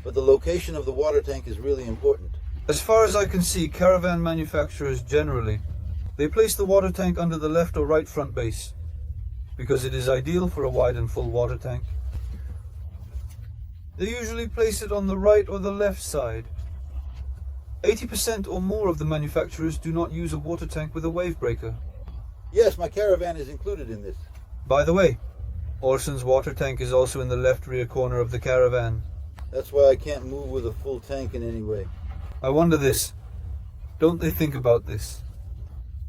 but the location of the water tank is really important. As far as I can see, caravan manufacturers generally, they place the water tank under the left or right front base, because it is ideal for a wide and full water tank. They usually place it on the right or the left side. 80% or more of the manufacturers do not use a water tank with a wave breaker. Yes, my caravan is included in this. By the way, Orson's water tank is also in the left rear corner of the caravan. That's why I can't move with a full tank in any way. I wonder this. Don't they think about this?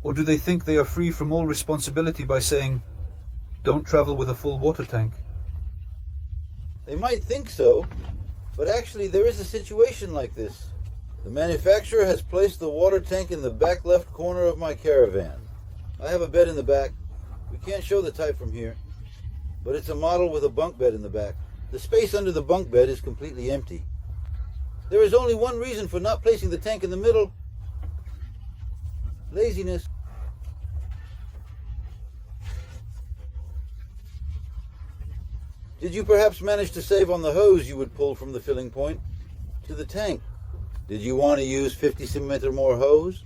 Or do they think they are free from all responsibility by saying, don't travel with a full water tank? They might think so, but actually there is a situation like this. The manufacturer has placed the water tank in the back left corner of my caravan. I have a bed in the back. We can't show the type from here, but it's a model with a bunk bed in the back. The space under the bunk bed is completely empty. There is only one reason for not placing the tank in the middle. Laziness. Did you perhaps manage to save on the hose you would pull from the filling point to the tank? Did you want to use 50 cm more hose?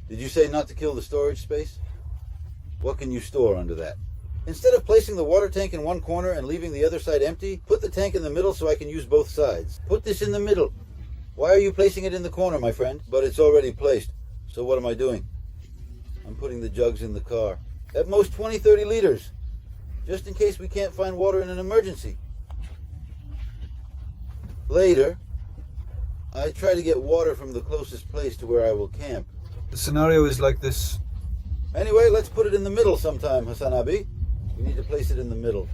Did you say not to kill the storage space? What can you store under that? Instead of placing the water tank in one corner and leaving the other side empty, put the tank in the middle so I can use both sides. Put this in the middle. Why are you placing it in the corner, my friend? But it's already placed. So what am I doing? I'm putting the jugs in the car. At most 20-30 liters. Just in case we can't find water in an emergency. Later, I try to get water from the closest place to where I will camp. The scenario is like this. Anyway, let's put it in the middle sometime, Hasanabi. We need to place it in the middle.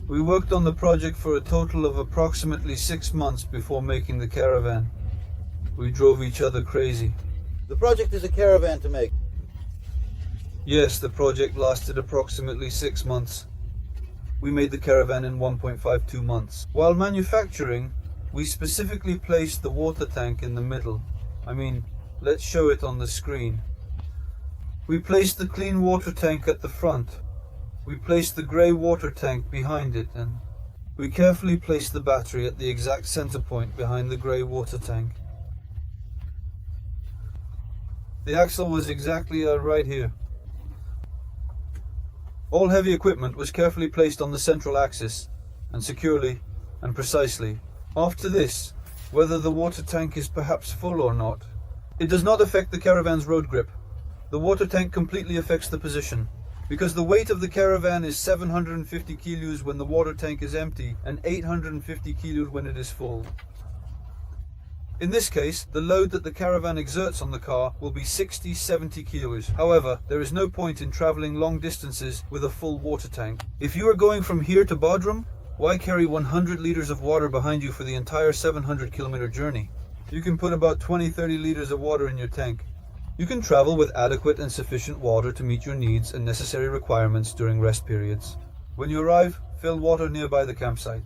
We worked on the project for a total of approximately 6 months before making the caravan. We drove each other crazy. The project is a caravan to make. Yes, the project lasted approximately 6 months. We made the caravan in 1.52 months. While manufacturing, we specifically placed the water tank in the middle. I mean, let's show it on the screen. We placed the clean water tank at the front. We placed the grey water tank behind it, and we carefully placed the battery at the exact center point behind the grey water tank. The axle was exactly right here. All heavy equipment was carefully placed on the central axis, and securely and precisely. After this, whether the water tank is perhaps full or not, it does not affect the caravan's road grip. The water tank completely affects the position, because the weight of the caravan is 750 kilos when the water tank is empty and 850 kilos when it is full. In this case, the load that the caravan exerts on the car will be 60-70 kilos. However, there is no point in traveling long distances with a full water tank. If you are going from here to Bodrum, why carry 100 liters of water behind you for the entire 700-kilometer journey? You can put about 20-30 liters of water in your tank. You can travel with adequate and sufficient water to meet your needs and necessary requirements during rest periods. When you arrive, fill water nearby the campsite.